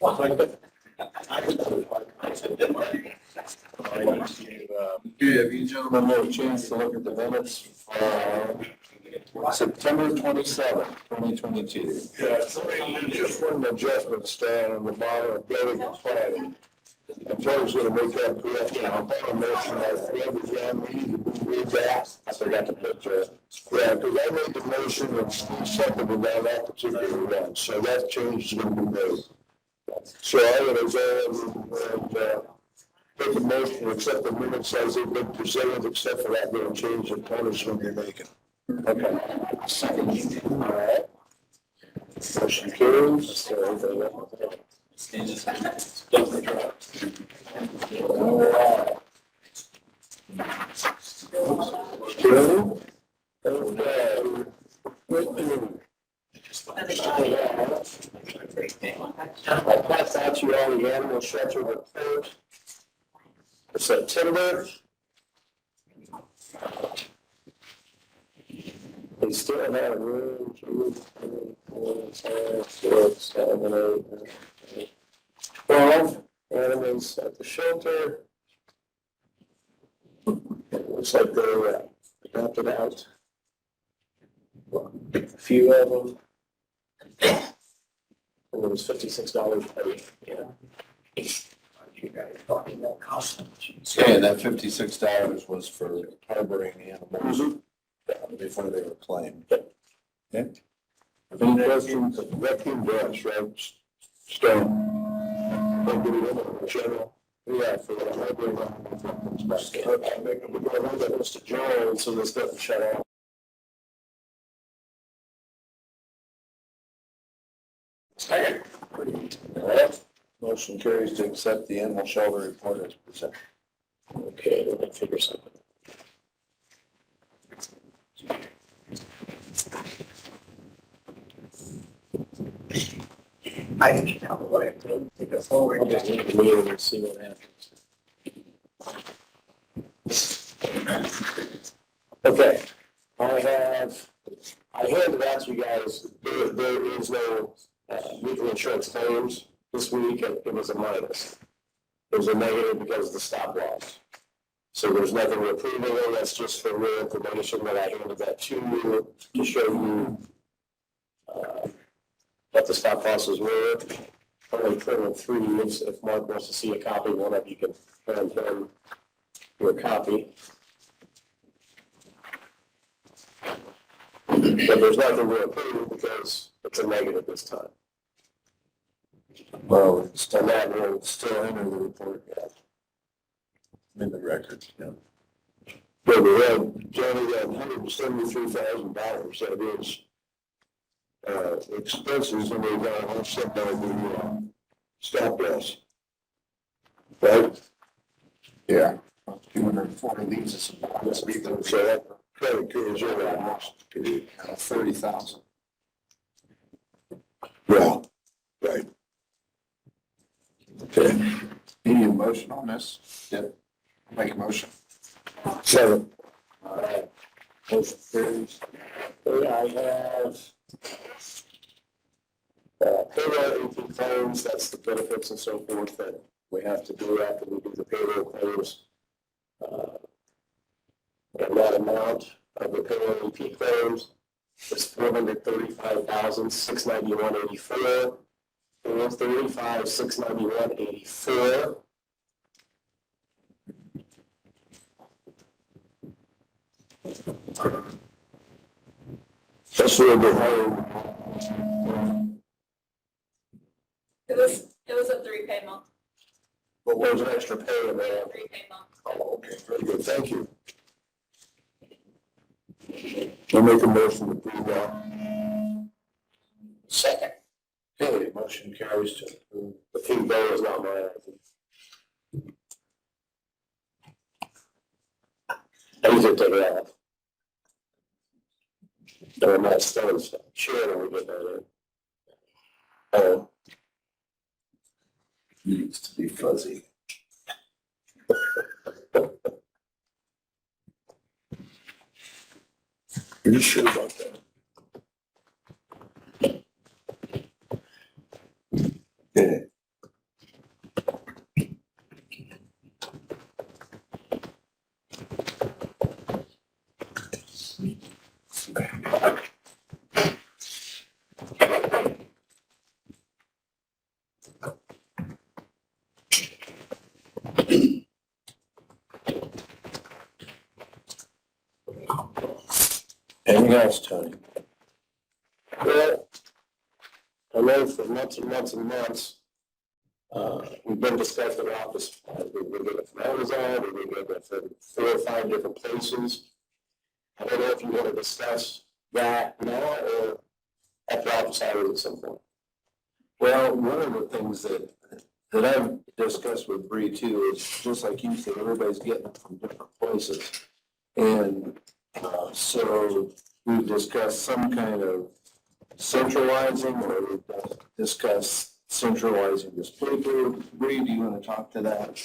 Have you gentlemen had a chance to look at the minutes from September 27th, 2022? Yeah, just one adjustment stand on the bottom of building and planning. I'm totally gonna make that correct, and I'll put a motion that whoever's on me, read that. I forgot to put, yeah, because I made the motion and Steve seconded on that particular one, so that change is gonna be made. So I would and make a motion to accept the minutes as they've been presented, except for that little change that Tony's gonna be making. Okay. Second. All right. Motion carries. I passed out to you all the animal shelter report for September. They still have room, 2, 3, 4, 5, 6, 7, 8, 12 animals at the shelter. It looks like they're adopted out. A few of them. And it was $56 per week. Yeah. You guys talking about cost? Yeah, and that $56 was for harboring animals before they were claimed. Any questions? Vacuum brush, right? Stone. Don't get it in general. Yeah, for the library. Okay, we're going to hold that Mr. Jones so this doesn't shut off. Second. All right. Motion carries to accept the animal shelter report as presented. Okay, let me figure something. I didn't know what it would take us forward. I'll just leave the meeting and see what happens. Okay, I handed out to you guys, there is no mutual insurance claims this week, and it was a minus. It was a negative because of the stop loss. So there's nothing to approve of, that's just for real information that I handed that to you to show you what the stop losses were. Only printed 3, if Mark wants to see a copy, one of you can hand him your copy. But there's nothing to approve because it's a negative this time. Well, it's And that will still enter the report, yeah. in the record. Yeah. But we had, Johnny, that $173,000, that is expenses, and we got offset by the stop loss. Right? Yeah. 240 leaves us about So that credit carries over the next 30,000. Yeah, right. Okay. Need a motion on this? Yep. Make a motion. Second. All right. Motion carries. Okay, I have payroll AP claims, that's the benefits and so forth that we have to do after we do the payroll claims. And that amount of the payroll AP claims is $435,691.84. $435,691.84. That's a little bit higher. It was a 3-pay month. But there's an extra pay in there. 3-pay month. Oh, okay, very good, thank you. I'll make a motion to approve that. Second. Okay, motion carries to approve. The fee bill is not mine. I usually take it off. No, I'm not still sure when we get that in. Oh. Needs to be fuzzy. Are you sure about that? Okay. Anything else, Tony? Well, I know for months and months and months, we've been discussing office supplies. We've been getting it from Amazon, we've been getting it from 4 or 5 different places. I don't know if you want to discuss that now or at the office hours at some point. Well, one of the things that I've discussed with Bree too is just like you said, everybody's getting it from different places. And so we've discussed some kind of centralizing, or we've discussed centralizing this paper. Bree, do you want to talk to that?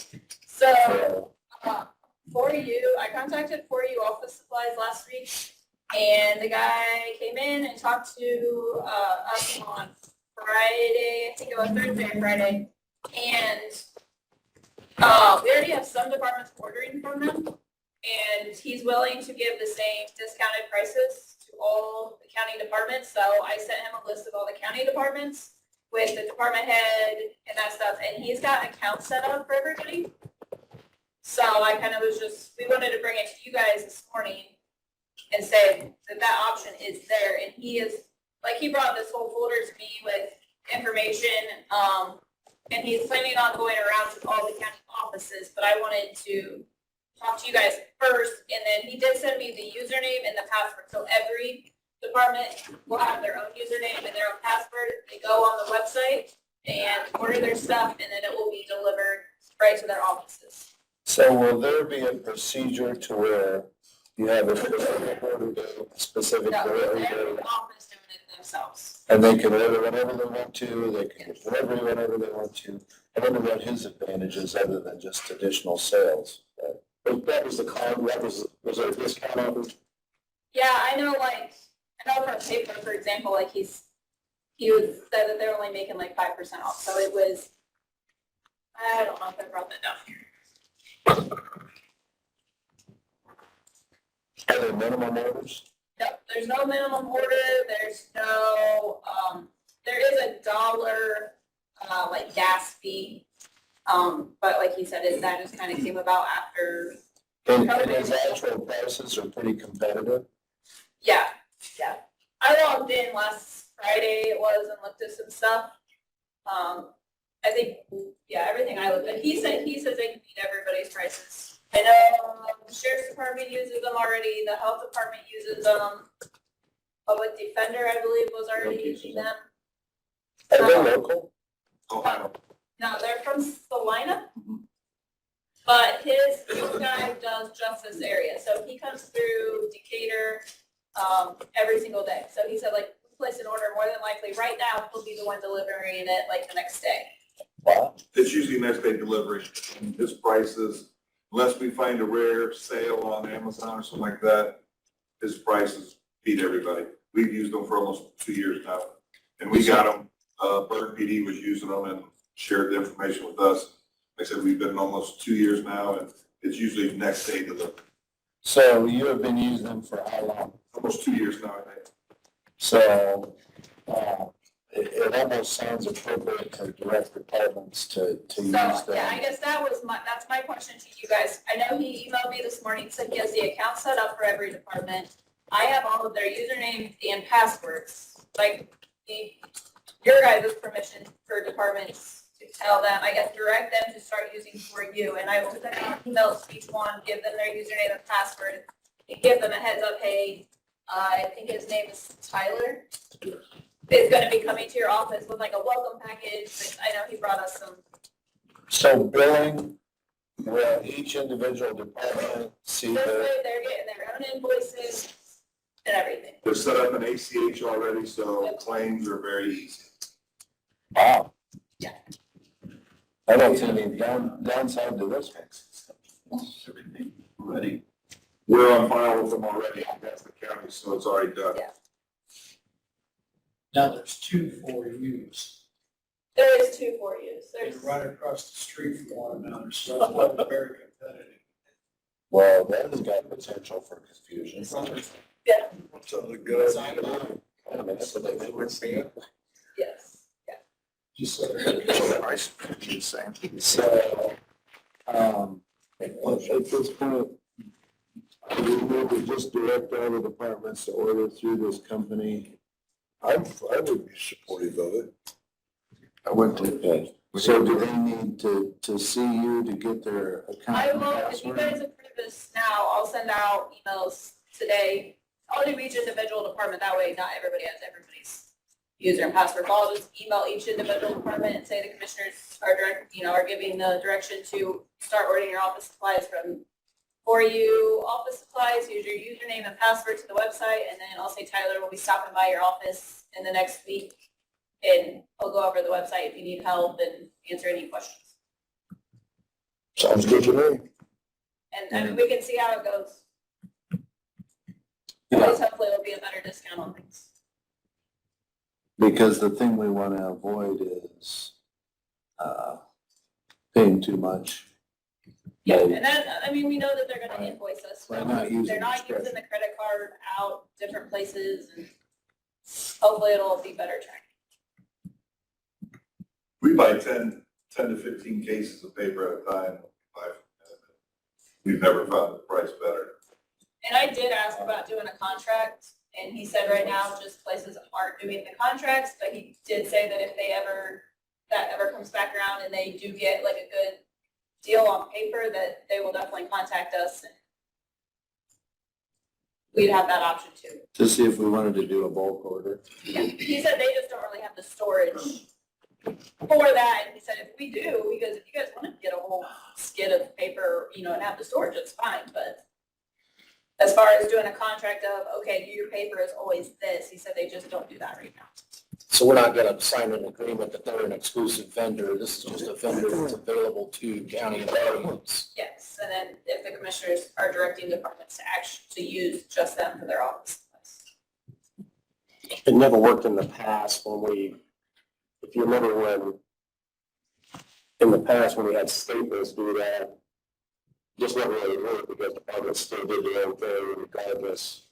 So, For You, I contacted For You Office Supplies last week, and the guy came in and talked to us on Friday, I think it was Thursday or Friday, and we already have some departments ordering from them, and he's willing to give the same discounted prices to all the county departments. So I sent him a list of all the county departments with the department head and that stuff, and he's got accounts set up for everybody. So I kind of we wanted to bring it to you guys this morning and say that option is there, and he brought this whole folder to me with information, and he's planning on going around to all the county offices, but I wanted to talk to you guys first, and then he did send me the username and the password, so every department will have their own username and their own password. They go on the website and order their stuff, and then it will be delivered right to their offices. So will there be a procedure to where you have a specific No, order, every office doing it themselves. and they can order whenever they want to, they can get delivery whenever they want to? I wonder what his advantages other than just additional sales. But that was the card, was there a discount on it? Yeah, I know for paper, for example, he would say that they're only making like 5% off. So it was, I don't know if I brought that down here. Are there minimum orders? No, there's no minimum order. There's no, there is $1, like gas fee. But like he said, that just kind of came about after. And his actual prices are pretty competitive? Yeah. I logged in last Friday, it was, and looked at some stuff. I think, everything I looked at, he says they can beat everybody's prices. I know the sheriff's department uses them already, the health department uses them. Public defender, I believe, was already using them. Are they local? Ohio. No, they're from Salina. But his guy does just this area, so he comes through Decatur, every single day. So he said, place an order, more than likely, right now, he'll be the one delivering it, the next day. Wow. It's usually next day delivery. His prices, unless we find a rare sale on Amazon or something like that, his prices beat everybody. We've used them for almost 2 years now. And we got them, Burn PD was using them and shared the information with us. Like I said, we've been almost 2 years now, and it's usually next day delivery. So you have been using them for how long? Almost 2 years now, I think. So, it almost sounds appropriate for direct departments to use them. So, I guess that's my question to you guys. I know he emailed me this morning, said he has the account set up for every department. I have all of their usernames and passwords. Your guys' permission for departments to tell them, I guess, direct them to start using For You. And I will send out emails to each one, give them their username and password, and give them a heads up, hey, I think his name is Tyler, is going to be coming to your office with a welcome package. I know he brought us some. So billing, will each individual department see This the, way they're getting their own invoices and everything. They're set up in ACH already, so claims are very easy. wow. Yeah. I don't see any downside to this. Ready. We're on file with them already. That's the county, so it's already done. Yeah. Now there's 2 For Yous. There is 2 For Yous. They're There's, right across the street from one another, so it's not very competitive. Well, that has got potential for confusion. yeah, So the good. I mean, so they would see. yes. Just so they're Price, you're saying. So, at this point, I would need to just direct all the departments to order through this company. I would be supportive of it. I would too. Okay. So do they need to see you to get their account I and will, if you password? guys approve this now, I'll send out emails today. I'll do each individual department, that way not everybody has everybody's user and password. I'll just email each individual department and say the commissioners are are giving the direction to start ordering your office supplies from For You Office Supplies. Use your username and password to the website, and then I'll say Tyler will be stopping by your office in the next week, and I'll go over the website if you need help and answer any questions. Sounds good to me. And I mean, we can see how it goes. At least hopefully it'll be a better discount on things. Because the thing we want to avoid is, paying too much. Yeah, and then, I mean, we know that they're gonna invoice us. By not using They're not discretion. using the credit card out different places, and hopefully it'll be better tracking. We buy 10 to 15 cases of paper at a time. We've never found the price better. And I did ask about doing a contract, and he said right now just places aren't doing the contracts, but he did say that if that ever comes back around and they do get like a good deal on paper, that they will definitely contact us, and we'd have that option too. To see if we wanted to do a bulk order. Yeah, he said they just don't really have the storage for that, and he said if we do, because if you guys want to get a whole skid of paper, and have the storage, it's fine, but as far as doing a contract of, okay, your paper is always this, he said they just don't do that right now. So we're not gonna sign an agreement that they're an exclusive vendor. This is just a vendor that's available to county employees. Yes, and then if the commissioners are directing departments to use just them for their office supplies. It never worked in the past if you remember in the past when we had Staples do that, just never really worked because departments still did their own thing regardless.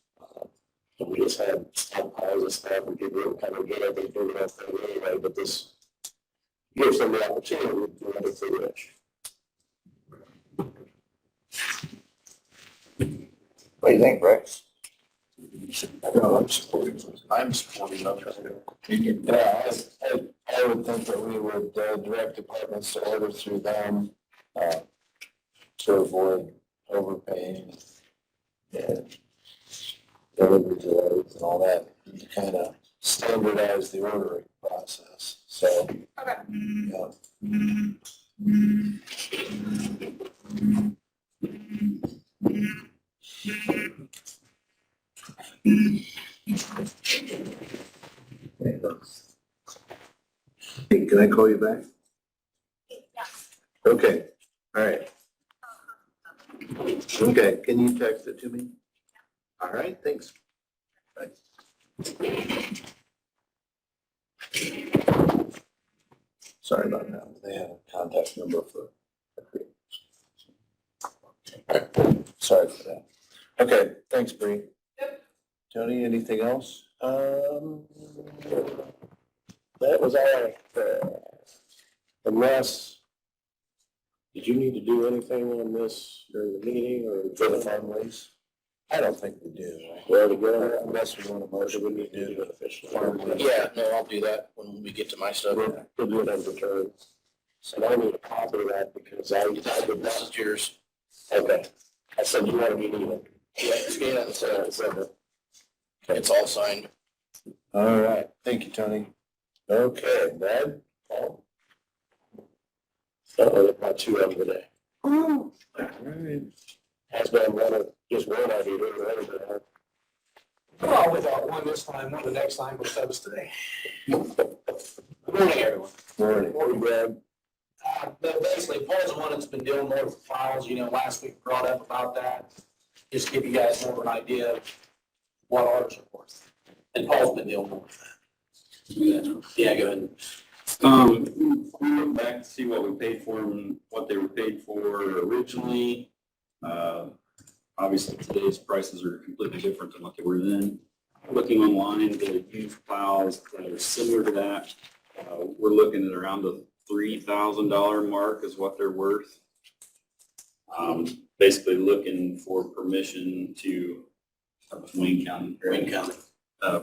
And we just had stockpiles of stuff and people would kind of get it, they do their own thing anyway, but this gives them the opportunity to do everything rich. What do you think, Rex? No, I'm supporting of it. Yeah, I would think that we would direct departments to order through them, to avoid overpaying and delivery delays and all that, to kind of standardize the ordering process, so. Okay. Yeah. Hey, can I call you back? Okay, all right. Okay, can you text it to me? All right, thanks. Bye. Sorry about that. They have a contact number for. Sorry for that. Okay, thanks, Bree. Yep. Tony, anything else? That was all right. Unless, did you need to do anything on this during the meeting or For the farm lease? I don't think we do. where to go? Unless we want to motion, we need to do the farm lease. Yeah, no, I'll do that when we get to my stuff. We'll do it on return. So I need a copy of that because I did not. This is yours. Okay. I said you wanted me to even. Yeah, scan it and send it. It's all signed. All right, thank you, Tony. Okay, Brad? Paul? I've got two of them today. All right. Has been just one I do, right? Well, we got one this time, one the next time, but that was today. Good morning, everyone. Morning. Morning, Brad. But basically, Paul's the one that's been dealing more with files, last week brought up about that. Just to give you guys more of an idea of what ours are worth. And Paul's been dealing more with that. Yeah, go ahead. We look back to see what we paid for them, and what they were paid for originally. Obviously, today's prices are completely different than what they were then. Looking online, the used plows that are similar to that, we're looking at around the $3,000 mark is what they're worth. basically looking for permission to, Wayne County. Wayne County.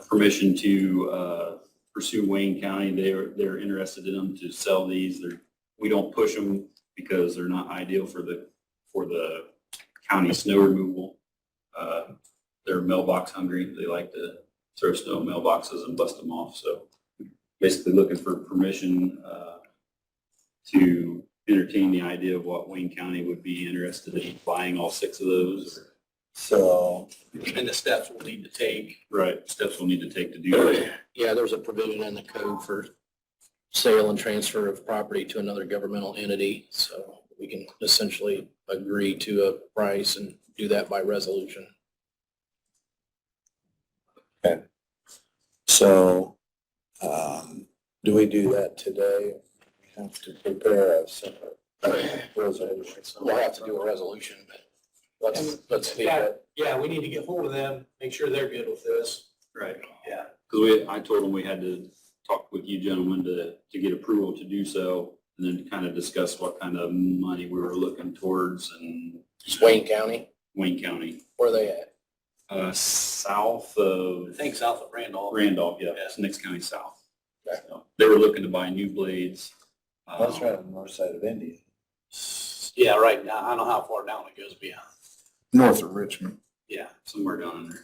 Permission to pursue Wayne County. They're interested in them to sell these. We don't push them because they're not ideal for the county snow removal. They're mailbox hungry. They like to throw snow in mailboxes and bust them off. So basically looking for permission to entertain the idea of what Wayne County would be interested in buying all 6 of those. So, And the steps we'll need to take. Right, steps we'll need to take to do that. Yeah, there's a provision in the code for sale and transfer of property to another governmental entity. So we can essentially agree to a price and do that by resolution. so, do we do that today? We have to prepare a separate resolution. We'll have to do a resolution, but let's leave it. Yeah, we need to get hold of them, make sure they're good with this. Right. Yeah. Because I told them we had to talk with you gentlemen to get approval to do so, and then kind of discuss what kind of money we were looking towards and It's Wayne County. Wayne County. Where are they at? South I of think south of Randolph. Randolph, yeah, it's next county south. So they were looking to buy new blades. That's right on the north side of India. Yeah, right now, I don't know how far down it goes beyond. North of Richmond. Yeah, somewhere down in there.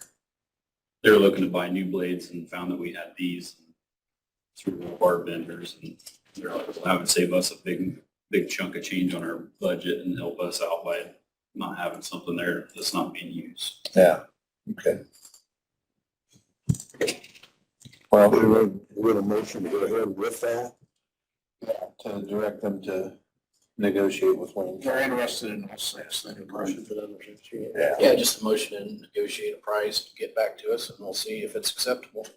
They were looking to buy new blades and found that we had these through one of our vendors, and they're like, well, that would save us a big chunk of change on our budget and help us out by not having something there that's not being used. Yeah, okay. Well, We're going to motion to go ahead with that. to direct them to negotiate with Wayne. They're interested in this, motion for them. Yeah. Yeah, just a motion and negotiate a price, get back to us, and we'll see if it's acceptable.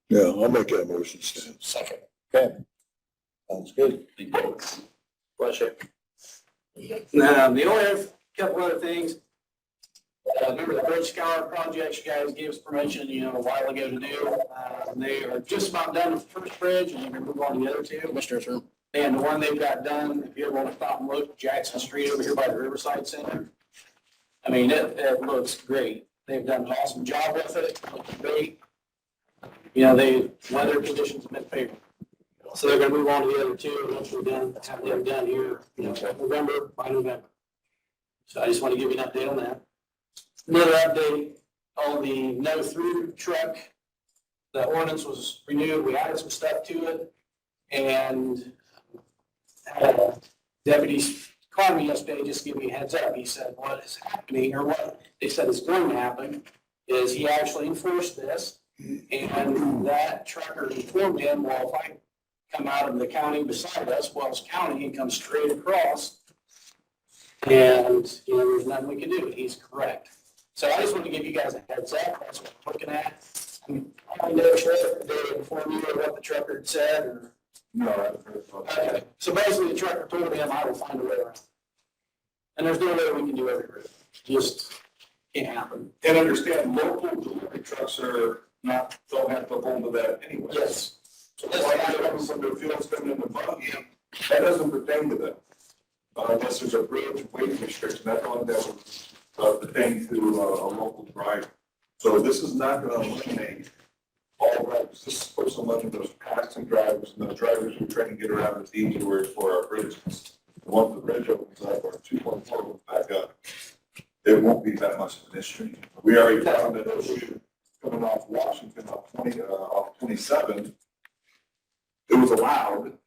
Yeah, I'll make that motion, Stan. Second. Okay. Sounds good. Thank you. Pleasure. The only couple other things, remember the bridge scour project you guys gave us permission, a while ago to do? They are just about done with the first bridge, and they're going to move on to the other 2. Commissioner's room. And the one they've got done, if you ever want to stop and look, Jackson Street over here by the Riverside Center. I mean, it looks great. They've done an awesome job with it. It looks great. The weather conditions have been favorable. So they're gonna move on to the other 2, and once we're done, have them done here, by November. So I just want to give you an update on that. Another update on the no through truck. The ordinance was renewed. We added some stuff to it, and deputies called me yesterday, just give me a heads up. He said what is happening, or what they said is going to happen, is he actually enforced this, and that trucker informed him, well, if I come out of the county beside us, Wells County, and come straight across, and, there's nothing we can do. He's correct. So I just want to give you guys a heads up. That's what I'm looking at. I know, Sheriff, did they inform you of what the trucker had said, or? No. Okay, so basically the trucker told him I will find a way around. And there's no way we can do every route. Just can't happen. And understand, local delivery trucks don't have to hold to that anyway. Yes. So why are they having some of the fuels coming in the buggy? That doesn't pertain to them. Unless there's a bridge weight restriction, that's one that would pertain to a local driver. So this is not going to eliminate all routes. This is supposed to eliminate those passing drivers and those drivers who are trying to get around the detours for our bridges. Once the bridge opens up, or 2.4 opens back up, it won't be that much of an issue. We already found an issue coming off Washington, off 27. It was allowed.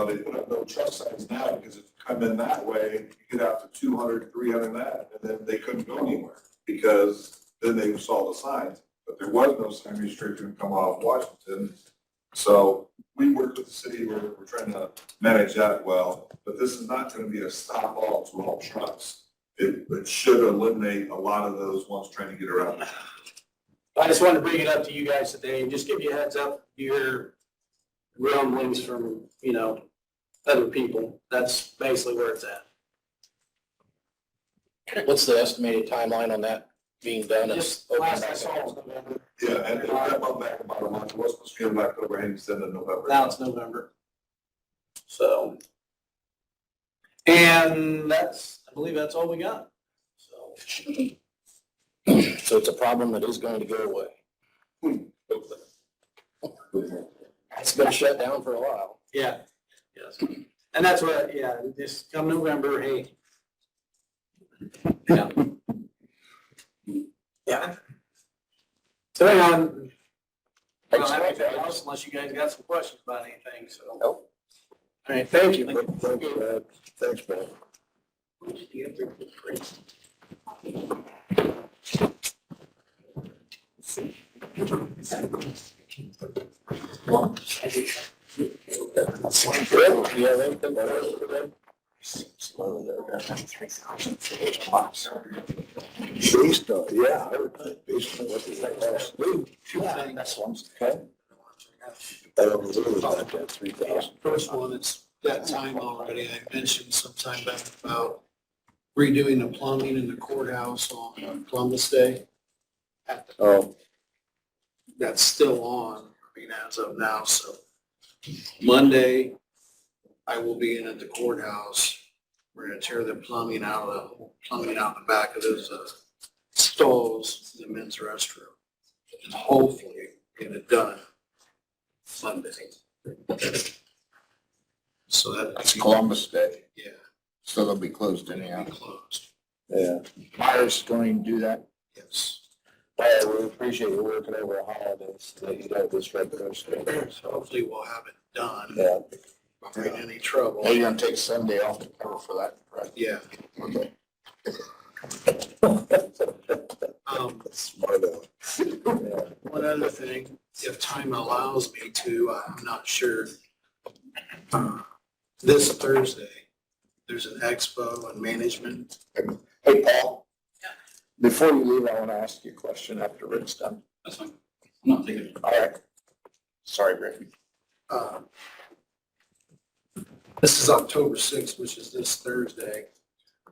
They put up no truck signs now because if you come in that way, you get out to 200, 300 that, and then they couldn't go anywhere because then they saw the signs. But there was no sign restriction coming off Washington. So we worked with the city. We're trying to manage that well, but this is not going to be a stop all to all trucks. It should eliminate a lot of those ones trying to get around. I just wanted to bring it up to you guys today and just give you a heads up. You hear rumblings from, other people. That's basically where it's at. What's the estimated timeline on that being done? Just last I saw was November. Yeah, and it went back about a month. It was supposed to be in October, and he said in November. Now it's November. So, and I believe that's all we got. So it's a problem that is going to go away. It's been shut down for a while. Yeah, yes. And that's what, yeah, this come November, hey. Yeah. Yeah. So hang on. I don't have anything else unless you guys got some questions about anything, so. Nope. All right, thank you. Thanks, Brad. Thanks, Brad. Based on, yeah, I would think based on what they had last week. That's what I'm saying. I don't know about that 3,000. First one, it's that time already. I mentioned sometime back about redoing the plumbing in the courthouse on Columbus Day. Oh, That's still on, I mean, as of now, so Monday, I will be in at the courthouse. We're gonna tear the plumbing out the back of those stalls in the men's restroom. And hopefully get it done Monday. So That's Columbus Day, Yeah, so they'll be closed it'll anyhow. be closed, yeah. Myers going to do that? yes. Well, we appreciate you working over the holidays, so that you don't disrupt the rest of it. So hopefully we'll have it done, Yeah. avoid any trouble. Are you gonna take Sunday off to cover for that, right? Yeah. Okay. Smart aleck. Yeah. One other thing, if time allows me to, I'm not sure. This Thursday, there's an expo and management. Hey, Paul? Before you leave, I want to ask you a question after Rick's done. That's fine. I'm not taking it. All right. Sorry, Rick. uh, This is October 6th, which is this Thursday.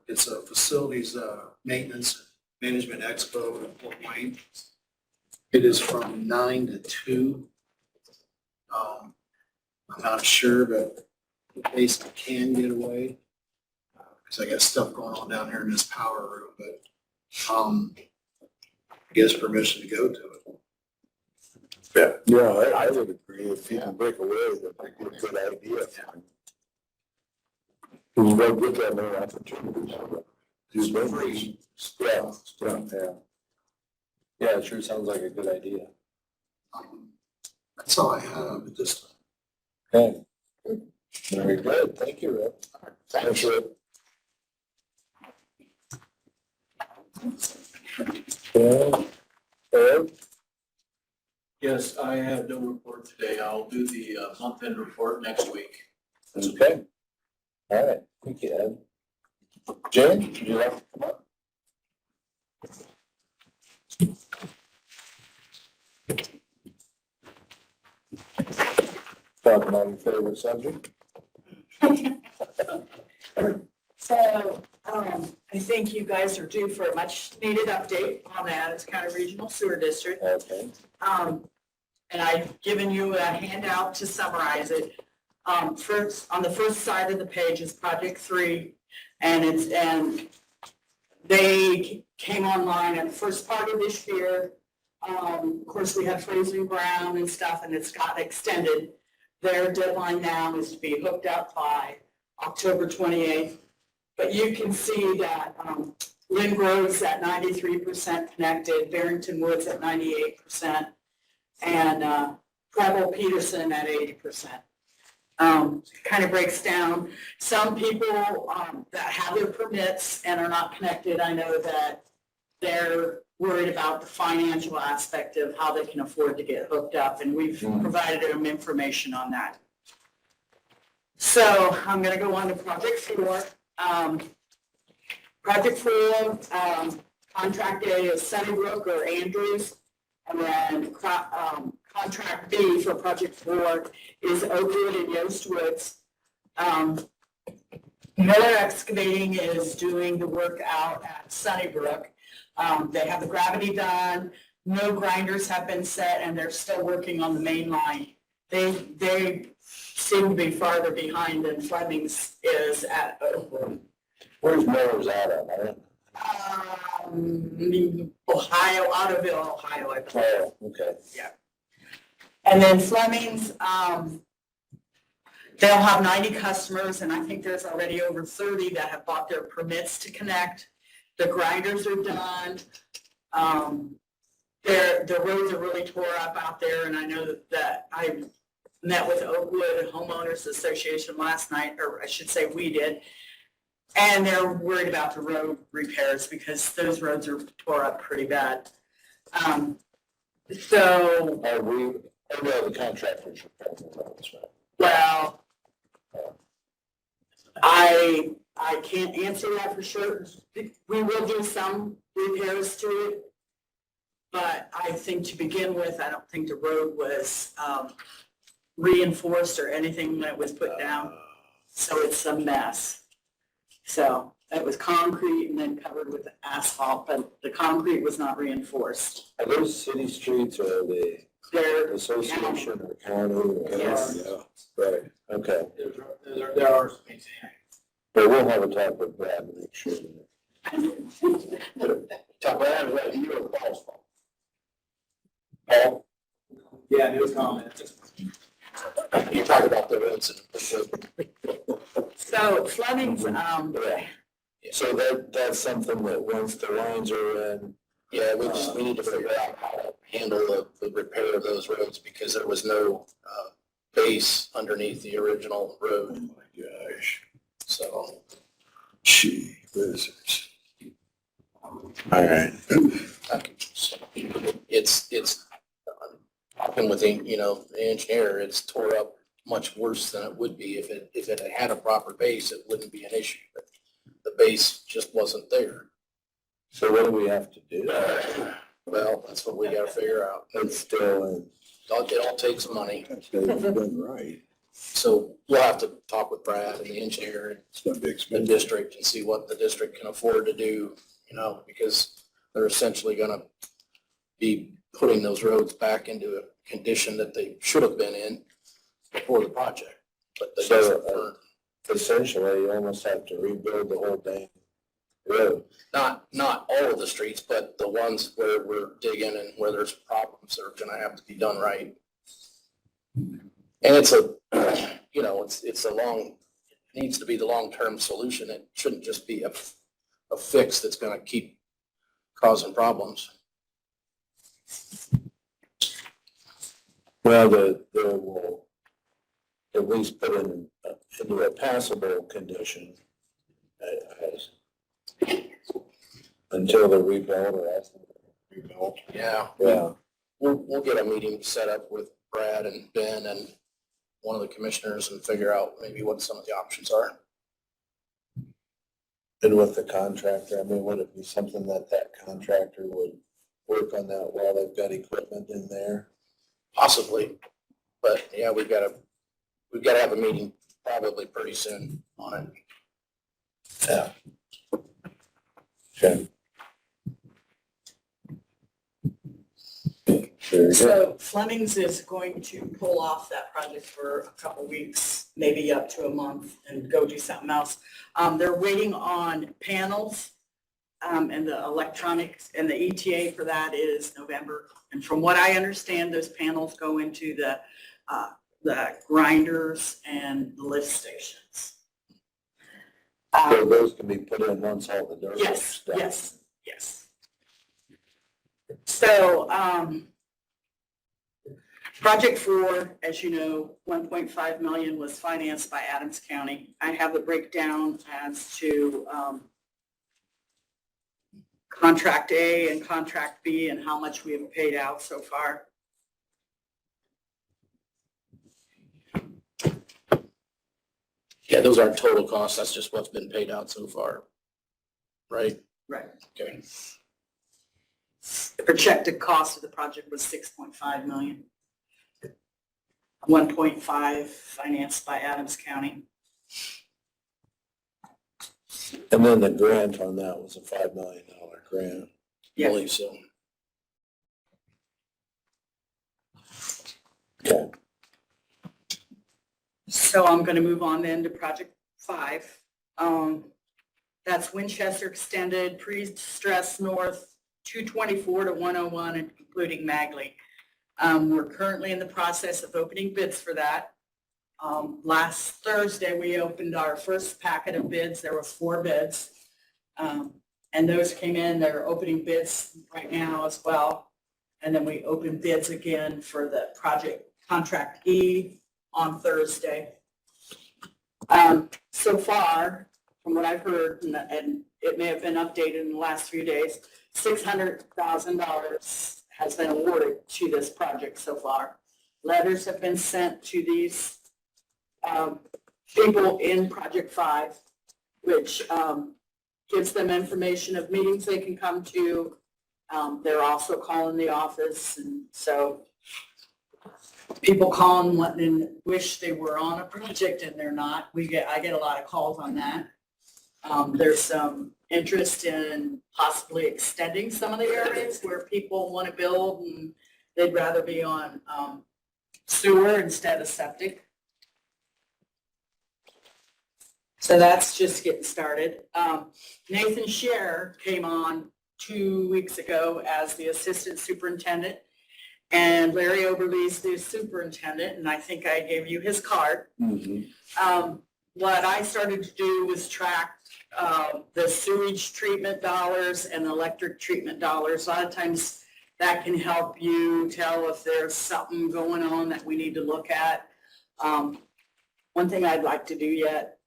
It's a facilities maintenance management expo in Fort Wayne. It is from 9 to 2. I'm not sure, but basically can get away. Because I got stuff going on down here in this power room, but gives permission to go to it. Yeah, I would agree. If you can break away, that'd be a good idea. You don't get that many opportunities. Use memories. Yeah, yeah. Yeah, it sure sounds like a good idea. That's all I have at this time. Okay. Very good. Thank you, Rick. Thanks, Rick. Yeah. Ed? Yes, I have no report today. I'll do the month-end report next week. Okay. All right. Thank you, Ed. Jane, would you like to come up? Talk about your favorite subject. So, I think you guys are due for a much needed update on the Adams County Regional Sewer District. Okay. And I've given you a handout to summarize it. First, on the first side of the page is Project 3, and they came online at the first part of this year. Of course, we had freezing ground and stuff, and it's got extended. Their deadline now is to be hooked up by October 28th. But you can see that Lynn Grove's at 93% connected, Barrington Woods at 98%, and Preble Peterson at 80%. Kind of breaks down. Some people that have their permits and are not connected, I know that they're worried about the financial aspect of how they can afford to get hooked up, and we've provided them information on that. So I'm going to go on to Project 4. Project 4, contract A is Sunnybrook or Andrews, and then contract B for Project 4 is Oakwood and Yost Woods. Miller Excavating is doing the work out at Sunnybrook. They have the gravity done, no grinders have been set, and they're still working on the main line. They seem to be farther behind than Fleming's is at Oakwood. Where's Miller's at? I Ohio, Ottoville, Ohio, I believe. Oh, okay. And then Fleming's, they'll have 90 customers, and I think there's already over 30 that have bought their permits to connect. The grinders are done. The roads are really tore up out there, and I know that I met with Oakwood Homeowners Association last night, or I should say we did, and they're worried about the road repairs because those roads are tore up pretty bad. So, Are we, I know the contractors are paying the roads, right? well, I can't answer that for sure. We will do some repairs to it. But I think to begin with, I don't think the road was reinforced or anything when it was put down. So it's a mess. So it was concrete and then covered with asphalt, but the concrete was not reinforced. Are those city streets or are they They're association or county? Or Yes. Yeah, right, okay. There are some things. But we'll have a talk with Brad to make sure. Talk about it, you or Paul's fault. Paul? Yeah, no comment. You talk about the roads and. So Fleming's, So that's something that once the lines are in, Yeah, we need to figure out how to handle the repair of those roads because there was no base underneath the original road. oh my gosh, So gee, whizzards. All right. it's talking with the engineer, it's tore up much worse than it would be if it had a proper base, it wouldn't be an issue. But the base just wasn't there. So what do we have to do? Well, that's what we gotta figure out. It's still in. It all takes money. That's been right. So we'll have to talk with Brad and the engineer and It's gonna be the expensive. district and see what the district can afford to do, because they're essentially gonna be putting those roads back into a condition that they should have been in before the project. But they So, just Essentially, you almost have to rebuild the whole dang road. not all of the streets, but the ones where we're digging and where there's problems are gonna have to be done right. And it's it needs to be the long-term solution. It shouldn't just be a fix that's gonna keep causing problems. Well, they will at least put in into a passable condition until they're rebuilt or after they're rebuilt. Yeah. Yeah. We'll get a meeting set up with Brad and Ben and one of the commissioners and figure out maybe what some of the options are. And with the contractor, I mean, would it be something that contractor would work on that while they've got equipment in there? Possibly, but yeah, we've got to have a meeting probably pretty soon on it. Yeah. Okay. Very good. so Fleming's is going to pull off that project for a couple weeks, maybe up to a month, and go do something else. They're waiting on panels, and the electronics, and the ETA for that is November. And from what I understand, those panels go into the grinders and the lift stations. So those can be put in once all the dirt is Yes, done. yes. So, Project 4, as you know, 1.5 million was financed by Adams County. I have the breakdown as to Contract A and Contract B and how much we have paid out so far. Yeah, those aren't total costs. That's just what's been paid out so far. Right? Right. Okay. The projected cost of the project was 6.5 million. 1.5 financed by Adams County. And then the grant on that was a $5 million grant. I Yes. believe so. Okay. So I'm going to move on then to Project 5. That's Winchester Extended, Pre-Stress North, 224 to 101, including Magley. We're currently in the process of opening bids for that. Last Thursday, we opened our first packet of bids. There were 4 bids. And those came in. They're opening bids right now as well. And then we opened bids again for the project contract E on Thursday. So far, from what I've heard, and it may have been updated in the last few days, $600,000 has been awarded to this project so far. Letters have been sent to these people in Project 5, which gives them information of meetings they can come to. They're also calling the office, and so people call and wish they were on a project and they're not. I get a lot of calls on that. There's some interest in possibly extending some of the areas where people want to build and they'd rather be on sewer instead of septic. So that's just getting started. Nathan Scher came on 2 weeks ago as the assistant superintendent, and Larry Oberle's the superintendent, and I think I gave you his card. What I started to do was track the sewage treatment dollars and electric treatment dollars. A lot of times that can help you tell if there's something going on that we need to look at. One thing I'd like to do yet,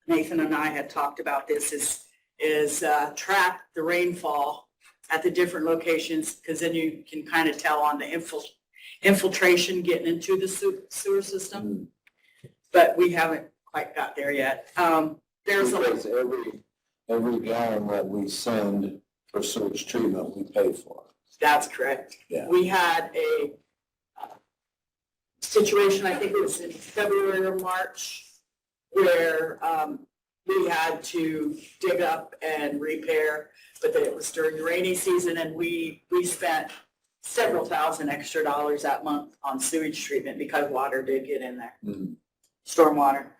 Nathan and I had talked about this, is track the rainfall at the different locations, because then you can kind of tell on the infiltration getting into the sewer system. But we haven't quite got there yet. There's Because every gallon that we send for sewage treatment, we pay for. That's correct. Yeah. We had a situation, I think it was in February or March, where we had to dig up and repair, but it was during the rainy season, and we spent several thousand extra dollars that month on sewage treatment because water did get in there, stormwater.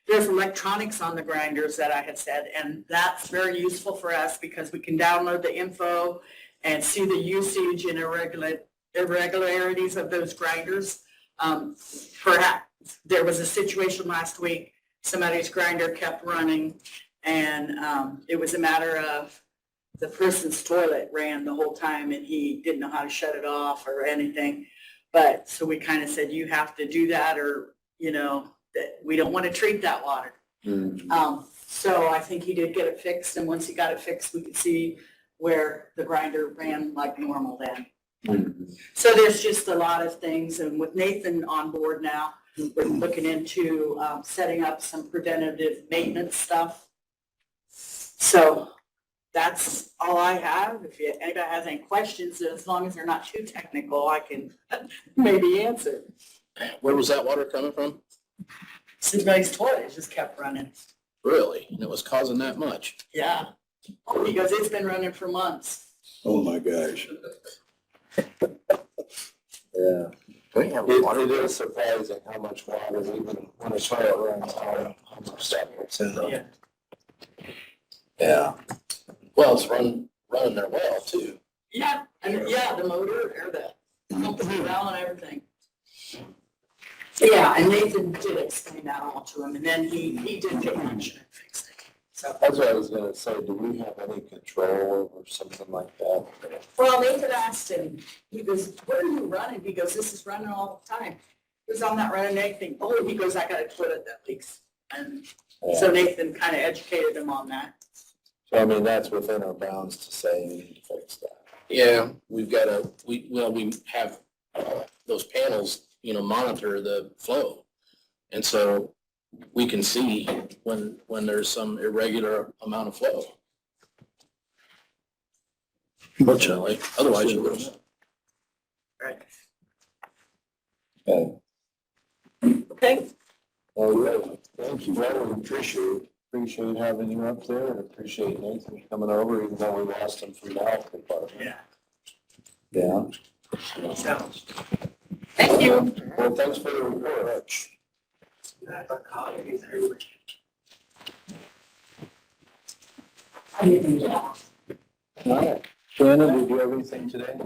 There's electronics on the grinders that I had said, and that's very useful for us because we can download the info and see the usage and irregularities of those grinders. Perhaps there was a situation last week, somebody's grinder kept running, and it was a matter of the person's toilet ran the whole time and he didn't know how to shut it off or anything. But so we kind of said, you have to do that, or, you know, that we don't want to treat that water. So I think he did get it fixed, and once he got it fixed, we could see where the grinder ran like normal then. So there's just a lot of things, and with Nathan on board now, we're looking into setting up some preventative maintenance stuff. So that's all I have. If anybody has any questions, as long as they're not too technical, I can maybe answer. Where was that water coming from? Somebody's toilet just kept running. Really? And it was causing that much? Yeah, because it's been running for months. Oh, my gosh. Yeah. We have It water. is surprising how much water, even when a toilet runs, how much stuff gets in them. Yeah. Yeah. Well, it's running their well too. Yeah, and yeah, the motor or the company valve and everything. Yeah, and Nathan did explain that all to him, and then he did take action and fixed it. So, That's what I was gonna say. Do we have any control over something like that? well, Nathan asked him, he goes, "What are you running?" He goes, "This is running all the time." He goes, "I'm not running anything." Oh, he goes, "I got a toilet that leaks." And so Nathan kind of educated him on that. So I mean, that's within our bounds to say we need to fix that. Yeah, we have those panels, monitor the flow. And so we can see when there's some irregular amount of flow. Fortunately, otherwise you would. Right. Okay. Okay. Well, really, thank you. Well, appreciate having you up there, and appreciate Nathan coming over, even though we lost him from the health department. Yeah. Yeah. So, thank you. Well, thanks for the report. All right. Shannon, did you have anything today?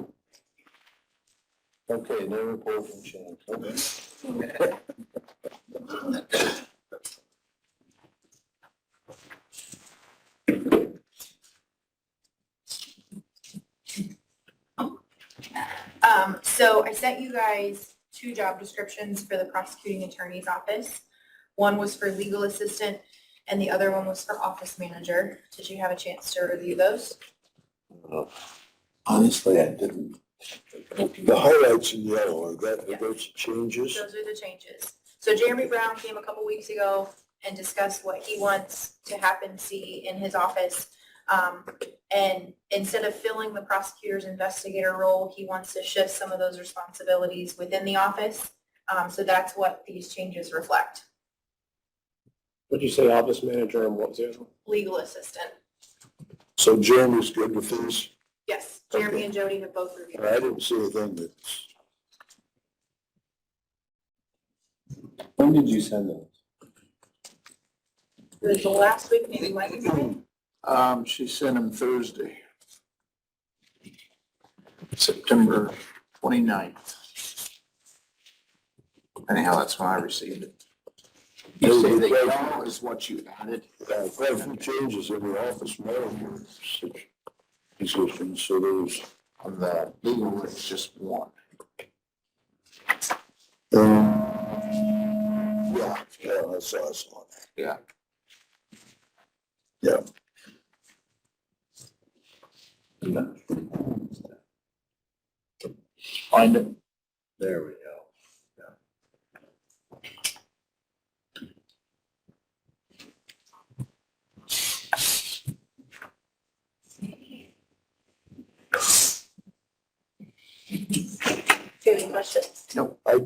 Okay, no report from Shannon. Okay. So I sent you guys 2 job descriptions for the prosecuting attorney's office. One was for legal assistant and the other one was for office manager. Did you have a chance to review those? Honestly, I didn't. The highlights in yellow, are those changes? Those are the changes. So Jeremy Brown came a couple weeks ago and discussed what he wants to happen, see in his office. And instead of filling the prosecutor's investigator role, he wants to shift some of those responsibilities within the office. So that's what these changes reflect. What'd you say, office manager, and what was the other one? Legal assistant. So Jeremy's good with these? Yes, Jeremy and Jody have both reviewed. I didn't see anything that's, When did you send those? It was the last week, maybe Wednesday. She sent them Thursday, September 29th. Anyhow, that's when I received it. You say the yellow is what you added? quite a few changes in the office manager positions, so there's, On the legal, it's just one. yeah, I saw it. Yeah. Yeah. Find it. There we go. Do you have any questions? I don't, I'll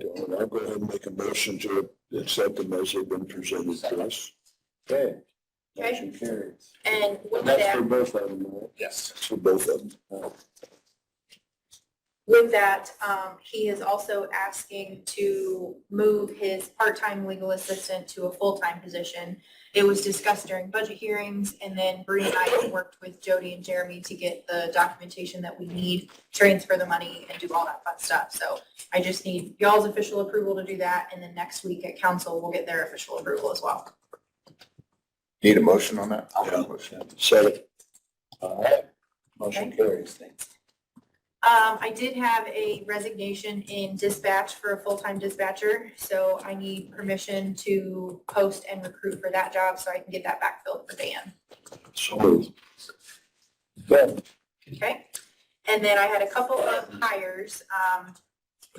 go ahead and make a motion to accept them as they've been presented to us. Okay. Okay. Motion carries. And with That's that, for both of them, right? Yes. For both of them. he is also asking to move his part-time legal assistant to a full-time position. It was discussed during budget hearings, and then Bree and I have worked with Jody and Jeremy to get the documentation that we need, transfer the money, and do all that fun stuff. So I just need y'all's official approval to do that, and then next week at council, we'll get their official approval as well. Need a motion on that? Yeah. Motion. Second. All right. Motion carries. Thanks. I did have a resignation in dispatch for a full-time dispatcher, so I need permission to post and recruit for that job so I can get that backfilled for Dan. So, Good. Okay? And then I had a couple of hires.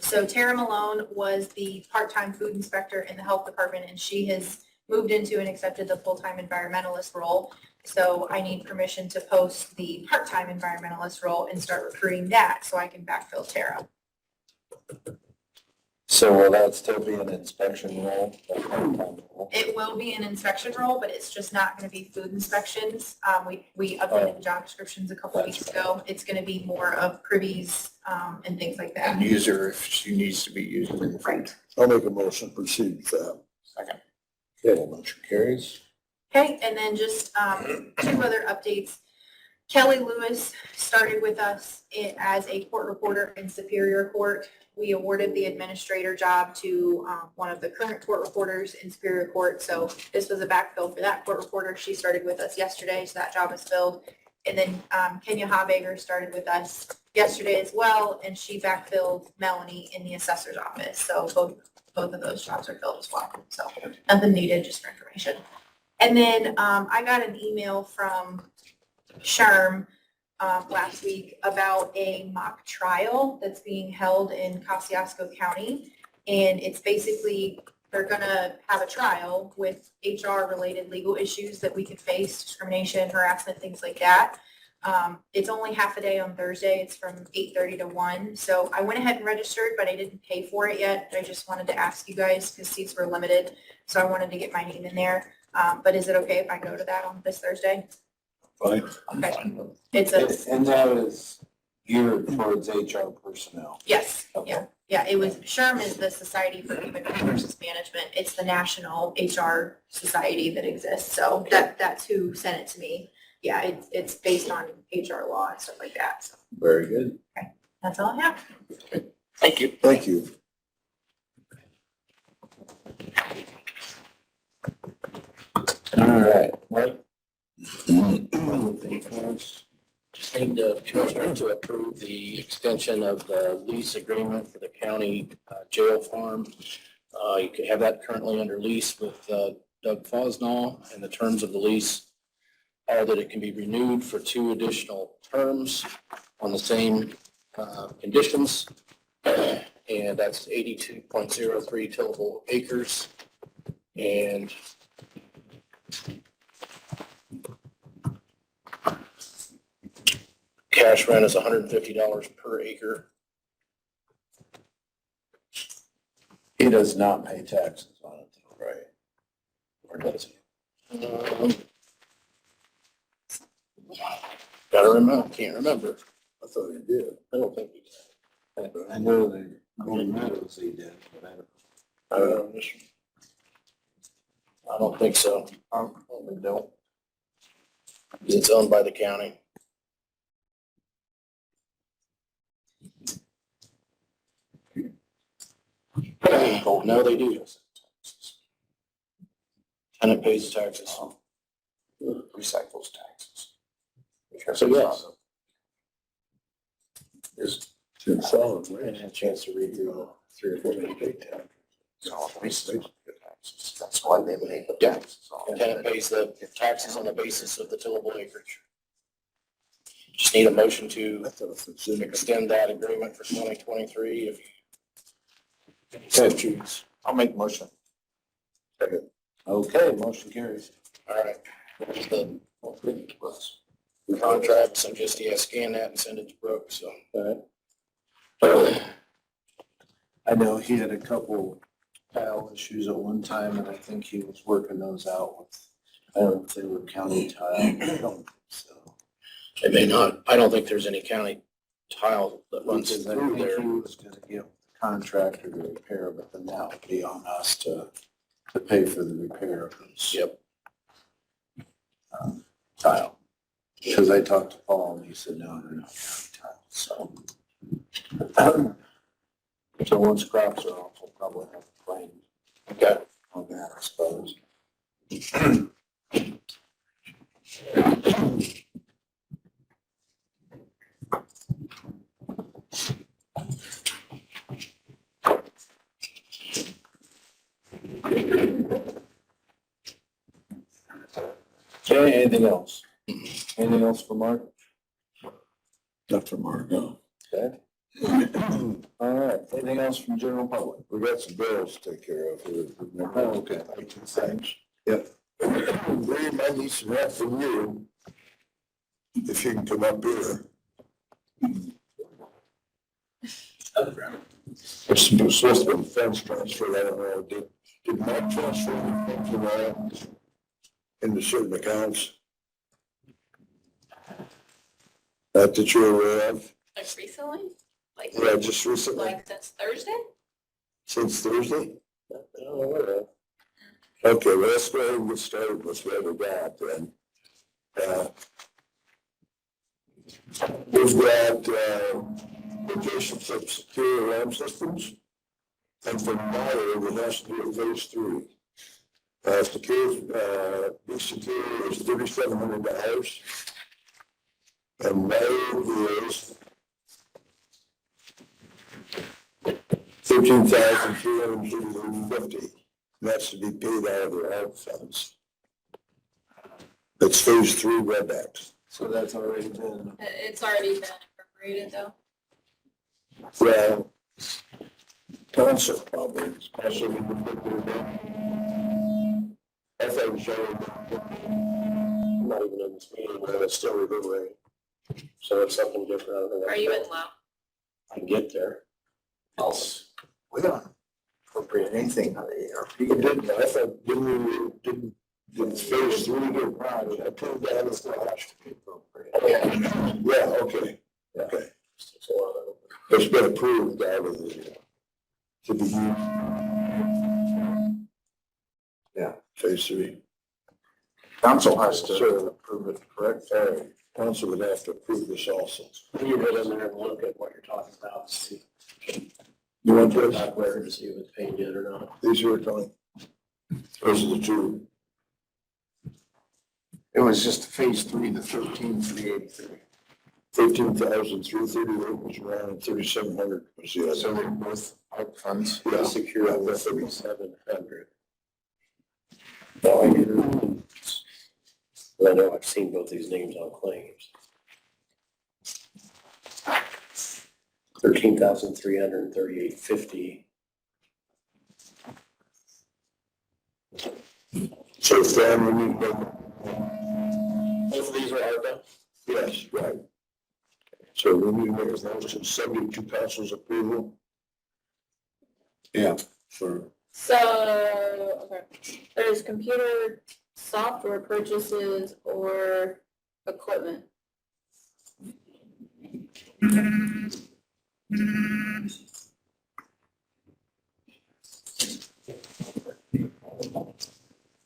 So Tara Malone was the part-time food inspector in the health department, and she has moved into and accepted the full-time environmentalist role. So I need permission to post the part-time environmentalist role and start recruiting that so I can backfill Tara. So will that still be an inspection role? A part-time role? It will be an inspection role, but it's just not going to be food inspections. We updated the job descriptions a couple weeks ago. It's going to be more of privies and things like that. And use her if she needs to be used in the Right. I'll make a motion to proceed with that. Second. Okay, motion carries. Okay, and then just 2 other updates. Kelly Lewis started with us as a court reporter in Superior Court. We awarded the administrator job to one of the current court reporters in Superior Court. So this was a backfill for that court reporter. She started with us yesterday, so that job is filled. And then Kenya Habager started with us yesterday as well, and she backfilled Melanie in the assessor's office. So both of those jobs are filled as well. So nothing needed, just for information. And then I got an email from Sherm last week about a mock trial that's being held in Kosciuszko County. And it's basically, they're gonna have a trial with HR-related legal issues that we could face, discrimination, harassment, things like that. It's only half a day on Thursday. It's from 8:30 to 1. So I went ahead and registered, but I didn't pay for it yet. I just wanted to ask you guys because seats were limited. So I wanted to get my name in there. But is it okay if I go to that on this Thursday? Fine. Okay. It's a, And that is geared towards HR personnel. yes, Okay. yeah. It was, SHRM is the Society for Human Resources Management. It's the national HR society that exists. So that's who sent it to me. yeah, it's based on HR law and stuff like that, so Very good. that's all I have. Thank you. Thank you. All right, Mike? Just need the commissioner to approve the extension of the lease agreement for the county jail farm. You could have that currently under lease with Doug Fosnall, and the terms of the lease are that it can be renewed for 2 additional terms on the same conditions. And that's 82.03 tillable acres. And cash rent is $150 per acre. He does not pay taxes on it, though, right? Or does he? Gotta remember, can't remember. I thought he did. I don't think he did. I know the Golden Meadows he did, but I don't. I don't think so. I don't. It's owned by the county. No, they do. Tenant pays the taxes. Recycles taxes. So yes. It's too solid, I right? had a chance to read through 3 or 4 pages. That's why they made the taxes on it. Tenant pays the taxes on the basis of the tillable acreage. Just need a motion to I thought it was in there. extend that agreement for 2023 if you so choose. I'll make motion. Okay, motion carries. All right. There's the contract, so just, yeah, scan that and send it to Brooke, so. I know he had a couple tile issues at one time, and I think he was working those out with, I don't know if they were county tile. I don't think so. It may not, I don't think there's any county tile that runs Because I through think there. he was gonna get the contractor to repair, but then that would be on us to pay for the repair of those. Yep. Tile. Because I talked to Paul and he said, no, they're not county tile, so. So once crops are off, we'll probably have a claim Okay. on that, I suppose. Okay, anything else? Anything else for Mark? Not for Mark, no. Okay. All right, anything else from general public? We got some bills to take care of here. Oh, okay. Thanks. Yep. Bree, I need some help from you. If you can come up here. There's supposed to be funds transferred, I don't know, did Mike transfer the funds around into certain accounts? Not that you're aware of? Like recently? Like, Yeah, just recently, like since Thursday? since Thursday? I don't know where that. Okay, well, let's go ahead and get started with what we got then. We've got, locations of secure alarm systems. And for Meyer, we have to do phase 3. Be secure is $3,700. And Meyer is $13,350. That's to be paid out of their ARP funds. That's phase 3 Webex. So that's already been, It's already been appropriated though. Well, council probably. Council would be quick to do. I thought it was already. I'm not even in this meeting, but it's still reverberating. So it's something different. I don't think I Are you can- in low? I can get there. We don't appropriate anything out of the ARP. You didn't, I thought, didn't phase 3 get project approved out of the last? Yeah, okay, okay. It's a lot of- It's been approved out of the, to be used. Yeah, phase 3. Council has to approve it, correct? Council would have to approve this also. You get in there and look at what you're talking about, see, You want this? back where to see if it's paid yet or not. These are Tony. Those are the two. It was just phase 3, the 13,383. 13,338 was around 3,700 was the So other. they're both ARP funds. Yeah. Secure over 3,700. No, I didn't. Well, I know I've seen both these names on claims. 13,338.50. So family, Both of these are ARPA? yes, right. So we need to make a motion subject to council's approval. Yeah, sure. So, okay, there's computer software purchases or equipment.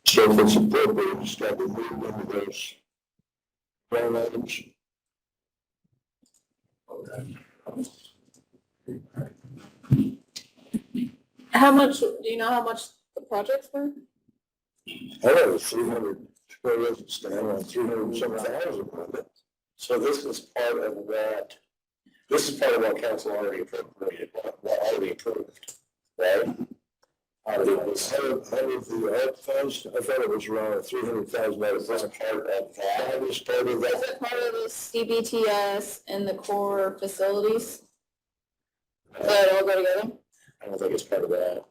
So if it's appropriate, we start to move into those line items. How much, do you know how much the projects were? I have 300, where does it stand on 300 and some thousand, wasn't it? So this is part of what, this is part of what council already appropriated, what already approved, right? Already was, Out of the art funds, I thought it was around 300,000. was this a part of that? That was part of Is that. it part of the CBTS and the core facilities? So it all go together? I don't think it's part of that.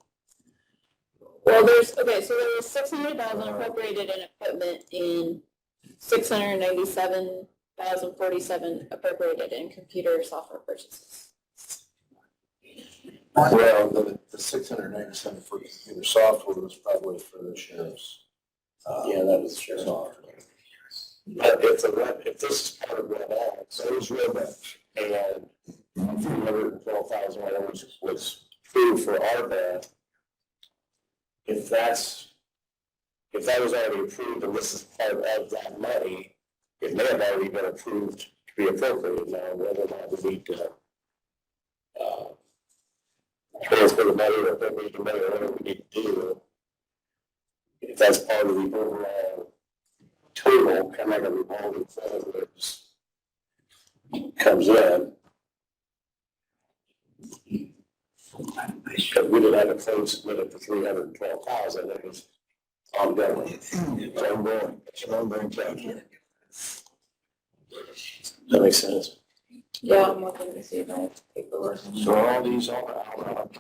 Well, there's, okay, so there was 600,000 appropriated in equipment and 697,047 appropriated in computer software purchases. Well, the 697 for computer software was probably for the sheriff's. Yeah, that was sheriff's office. But if this is part of WebEx, So it was Webex. and $312,000 was approved for ARPA, if that was already approved and this is part of that money, it may have already been approved to be appropriated now, whether or not we need to transfer the money or appropriate the money or whatever we need to do. If that's part of the overall total, kind of like a revolving fund where it just comes in. Because we didn't have a claim submitted for 312,000, it was ongoing. It's ongoing. It's an ongoing project. That makes sense. Yeah, I'm looking to see if I have paperwork. So all these are out.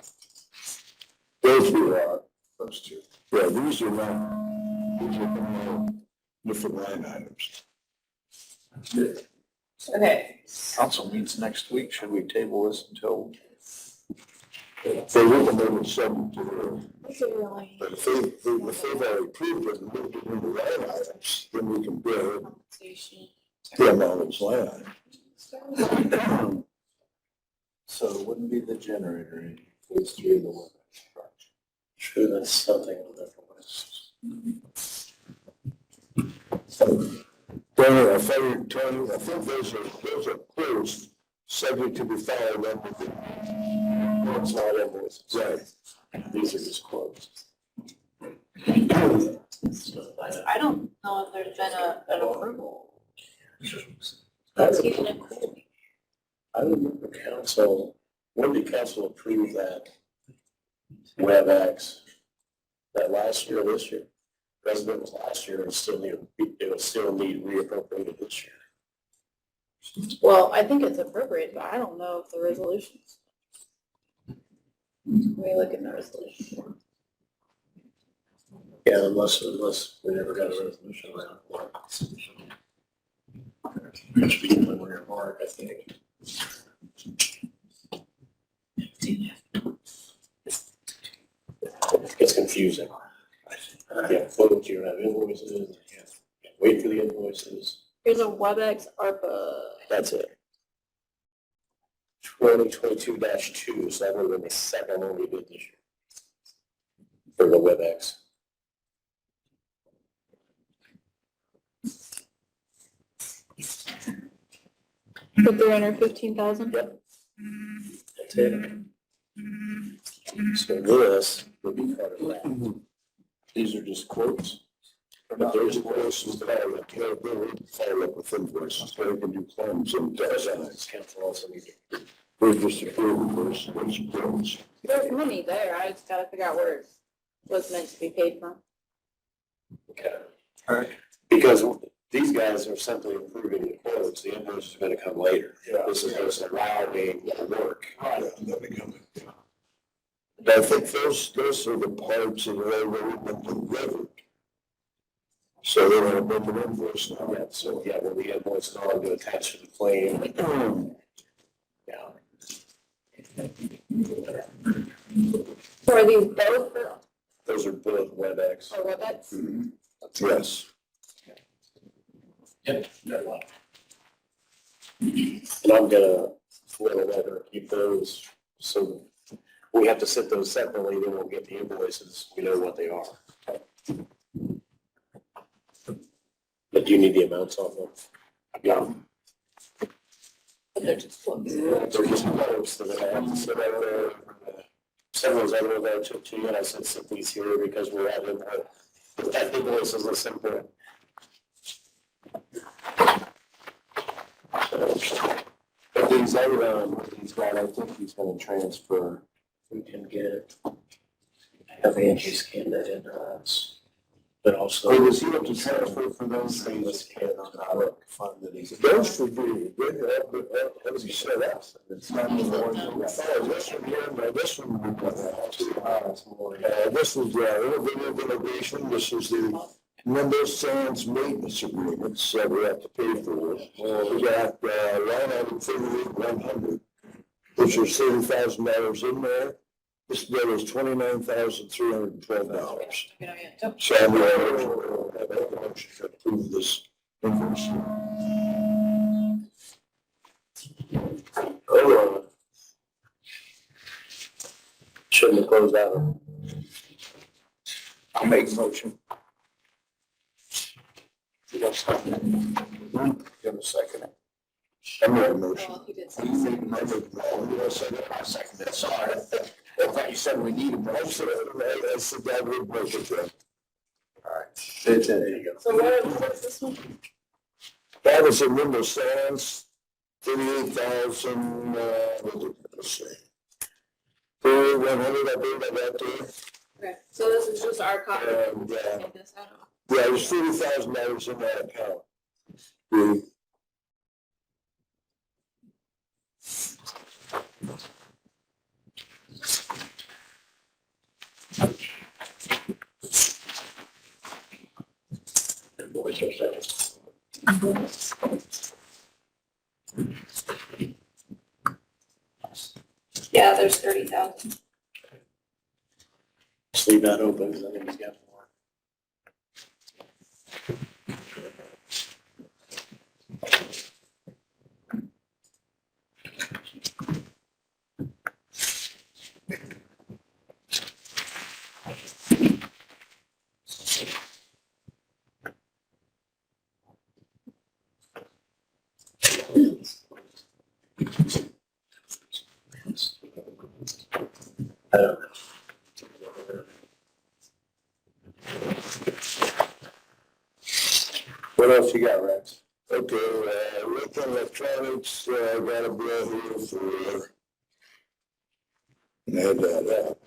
Those two are. Those two. Yeah, these are not, these are different line items. Okay. Council meets next week. Should we table this until? So we can move it subject to What's it really? but if they've already approved it and moved it into line items, then we can build the amount of line items. So it wouldn't be the generator, it's through the Webex project. Sure, that's something on that Tony, I think those are closed, subject to be filed under the. It's not invoices. Right. These are just quotes. I don't know if there's been an approval. That's even a cool. I remember council, when did council approve that WebEx? That last year or this year? President was last year, and it would still need reappropriated this year. Well, I think it's appropriate, but I don't know if the resolutions. Let me look in the resolution. Yeah, unless we never got a resolution around. It should be when we're in March, I think. It's confusing. You can't quote, you don't have invoices, you can't wait for the invoices. Here's a WebEx ARPA. That's it. 2022-2, so that would have been the second one we did this year. For the WebEx. But they're under 15,000? Yep. That's it. So this would be part of that. These are just quotes. But there's invoices that are like, you know, they follow up with invoices, so they can do claims and designs. Council also need to. We're just approving those quotes. There's money there, I just gotta figure out where it was meant to be paid from. Okay. All right. Because these guys are simply approving the quotes, the invoice is gonna come later. Yeah. This is just allowing the work. Yeah, that'd be good. But I think those are the parts that are already been delivered. So they're gonna bring an invoice now. Yeah, so, yeah, when the invoice is on to attach to the claim. Yeah. So are these both for, Those are both WebEx. or WebEx? Yes. Yep. And I'm gonna flip a letter, keep those, so we have to set those separately, then we'll get the invoices, we know what they are. But do you need the amounts on them? Yeah. They're just quotes. They're just quotes that I have to sit out there. Several other of that to you, and I said sit these here because we're having, that invoices are simple. But these other, he's got, I think he's gonna transfer. We can get, have Angie scan that into us. But also. Or does he have to transfer for those things? Let's scan on Not a fund that he's. Those should be, how does he set up? It's not the one. Oh, this one here, no, this one. It's more. This is innovative innovation, this is the number sands maintenance agreements that we have to pay for. We got, line item 38,100, which is $30,000 in there. This bill is $29,312. So I'm going to have a motion to approve this invoice. Oh, shouldn't have closed out. I'll make a motion. Give him a second. I made a motion. Well, he did I say. make a motion. I second it, sorry. I thought you said we need a motion. I said that would make it then. All right. There you go. So what's this one? That was a number sands, 38,000, let's see. 3,100, I believe I got there. Okay, so this is just our copy. And, Take this out. yeah, there's $30,000 in that account. We- Invoice ourselves. Yeah, there's 30,000. Just leave that open, because I think he's got more. I don't know. What else you got, Rex? Okay, Lincoln Electronics, got a bill here for, add that up.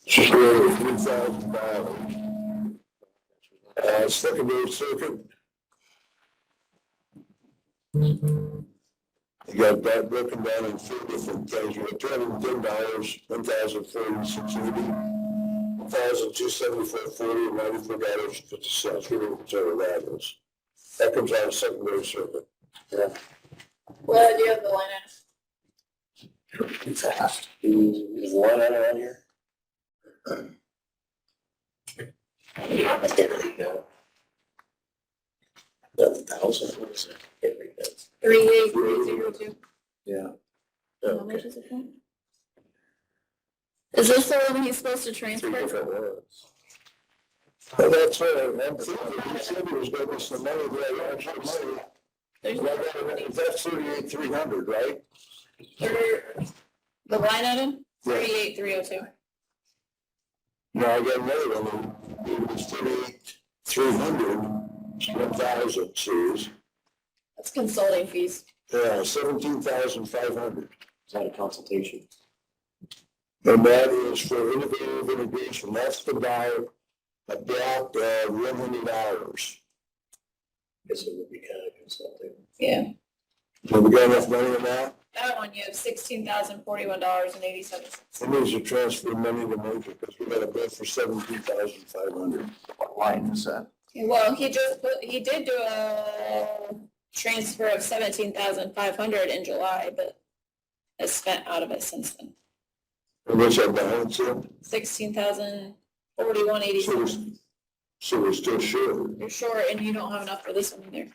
Sure, $3,000. Secondary circuit. You got that broken down in 4 different things. You got $210, $1,036.80, $1,274.40, and $94.50. Whatever that is. That comes out of secondary circuit. Yeah. What do you have the line item? Fast. Is the line item on here? I can't read that. 11,000, what is it? Can't read that. 38302. Yeah. How much is it for? Is this the one he's supposed to Three transfer? different ones. Well, that's I'm thinking, he said there was gonna be some money there, extra money. There's That's 38,300, right? the line item, 38,302. No, I got another one, it was 38,300, 1,000 series, That's consulting fees. 17,500. Is that a consultation? And that is for innovative integration, that's about a block of $100. Guess it would be kind of consulting. Yeah. Have we got enough money in that? That one, you have $16,041.87. It needs to transfer money to Major, because we got a bill for 17,500. What line is that? Well, he did do a transfer of 17,500 in July, but has spent out of it since then. And what's that balance in? 16,041.87. So we're still short. You're short, and you don't have enough for this one either.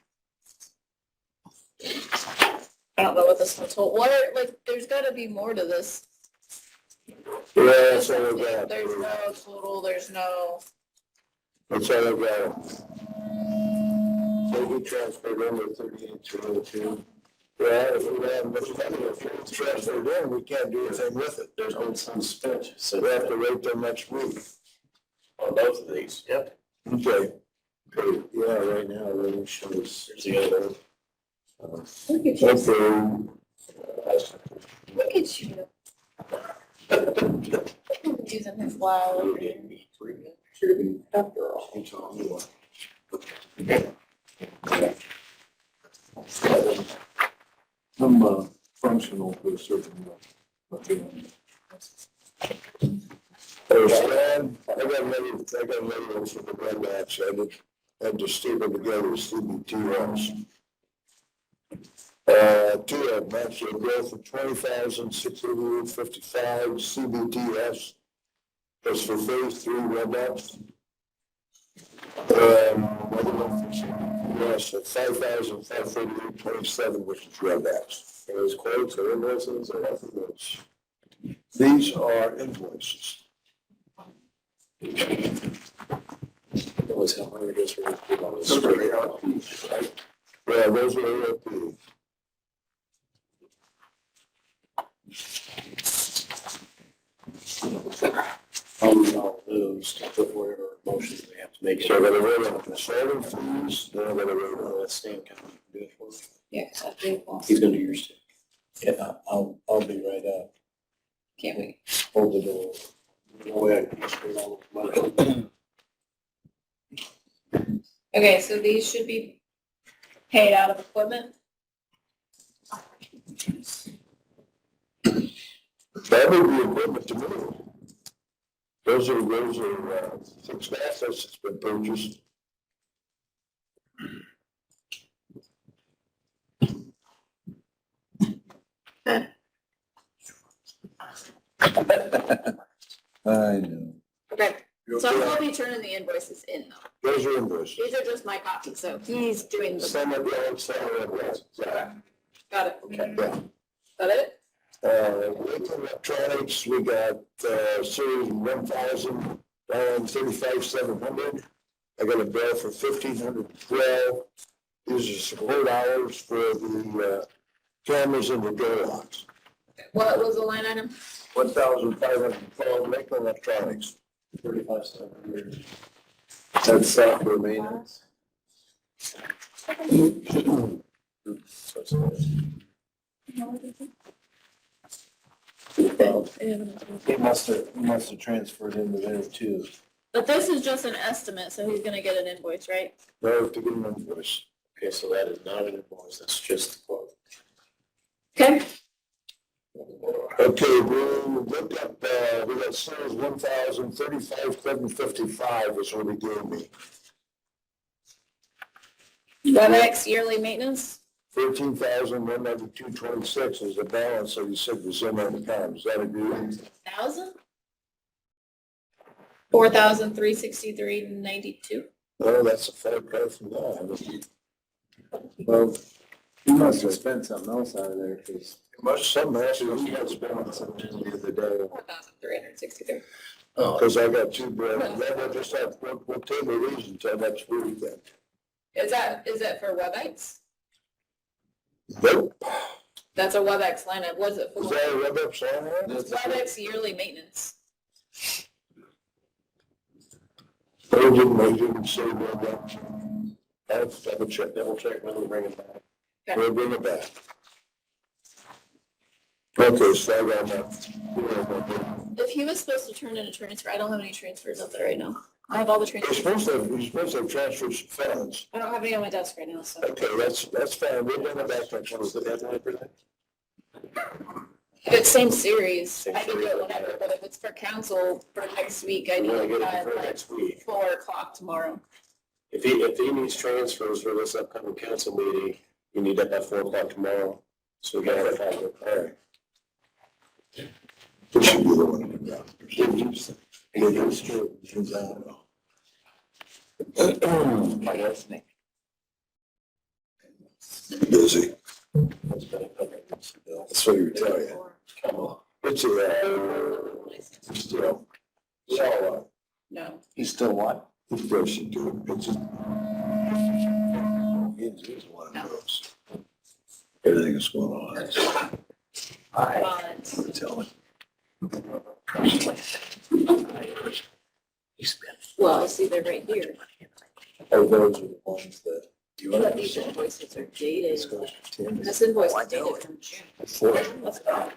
I don't know what this one's total. There's gotta be more to this. Yeah, that's all I got. There's no total, there's no. That's all I got. So we transferred under 38,202. Yeah, if we have much money, if it's transferred in, we can't do anything with it. There's been some spent, So we have to wait till next week. on both of these. Yep. Okay. Great. Yeah, right now, it really shows, there's the other. Look at you. Look at you. Using his flower. Should have been after all. I'm functional to a certain level. Stan, I got another one for the red match. I had to staple together CBTS. Two of them, that's a growth of 20,688.55 CBTS. That's for phase 3 red match. Yes, at 5,538.27, which is red match. Are those quotes or invoices or nothing else? These are invoices. That was how many of us were on this. Those are ARPs, right? Yeah, those are ARPs. All those, put whatever motions they have to make. So I gotta wait on the seven fees, then I gotta wait on Let Stan come and do it for us. Yeah, 'cause I do want- He's gonna do yours too. Yeah, I'll be right up. Can't wait. Hold the door. No way I can spend all the money. Okay, so these should be paid out of equipment. That would be equipment to move. Those are fixed assets that's been purchased. I know. Okay, so I'll be turning the invoices in though. Those are invoices. These are just my copies, so he's doing the. Some of them, some of them, yeah. Got it. Yeah. Got it? With electronics, we got, series 1,035,700. I got a bill for 1,512. These are support hours for the, cameras and the door locks. What was the line item? 1,512, Lakeland Electronics. 35,700. That's software maintenance. He must have transferred into there too. But this is just an estimate, so he's gonna get an invoice, right? I have to get an invoice. Okay, so that is not an invoice, that's just the quote. Okay. Okay, we looked up, we got series 1,035,755 is what he gave me. WebEx yearly maintenance, 13,192.26 is the balance that he said was in that account. Is that agreed? 1,000? 4,363.92. No, that's a fair price from that. Well, he must have spent something else out of there because Some actually, you had to spend on something the other day. 4,363. Oh, Because I got two brands, then we'll just have, we'll table these until next week then. Is it for WebEx? Nope. That's a WebEx lineup. What's it for? Is that a WebEx sign there? It's WebEx yearly maintenance. They didn't say WebEx. I have to double check when we bring it back. Okay. We'll bring it back. Okay, so I got that. If he was supposed to turn in a transfer, I don't have any transfers up there right now. I have all the You're transfers. supposed to have transferred some funds. I don't have any on my desk right now, so. Okay, that's fine. We'll bring it back next week. What's the deadline for that? If it's same series, I can do it whenever, but if it's for council for next week, I need We're gonna to get it have for like next week. 4:00 tomorrow. If he needs transfers for this upcoming council meeting, you need that by 4 o'clock tomorrow. So we gotta have it. All right. This should be the one. It's true. Busy. That's what you're telling you. It's still. So, No. He's still what? it's busy, dude. It's just. He's one of those. Everything is going on. But Tell well, I see they're right here. Oh, those are the ones that you But these invoices are dated. This invoice is dated from June. Let's go. I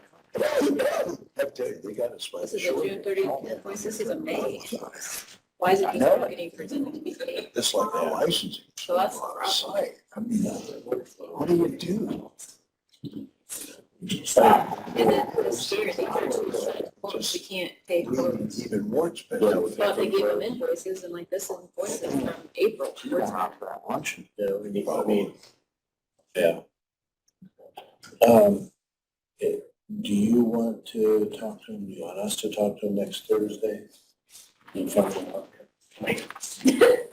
tell you, they got us by This the is a short. June 30th invoice. This is a May. Why is it just not getting presented to be paid? It's like a licensing. So that's the problem. Site. I mean, what do you do? And then this year, these are two quotes we can't pay quotes. Even more expensive. But they give them invoices and like this invoice is from April. We're talking about lunch. Yeah, we need, I mean, Yeah. Do you want to talk to him? Do you want us to talk to him next Thursday? In front of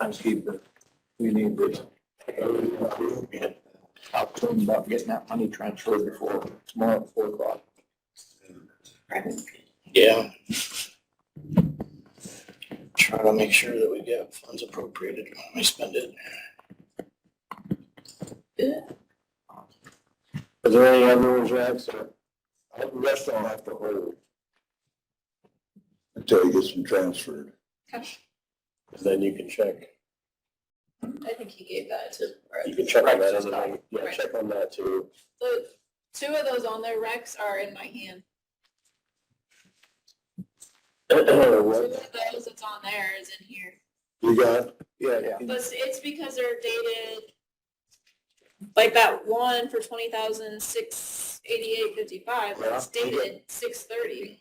housekeeper. We need to talk to him about getting that money transferred before tomorrow at 4 o'clock. yeah. Trying to make sure that we get funds appropriated when we spend it. is there any other Rex? The rest I'll have to hold. Until you get them transferred. Then you can check. I think he gave that to. You can check on that. And then, yeah, check on that too. The two of those on there, Rex, are in my hand. Two of those that's on there is in here. You got? Yeah. But it's because they're dated, like that one for 20,688.55, that's dated 6/30.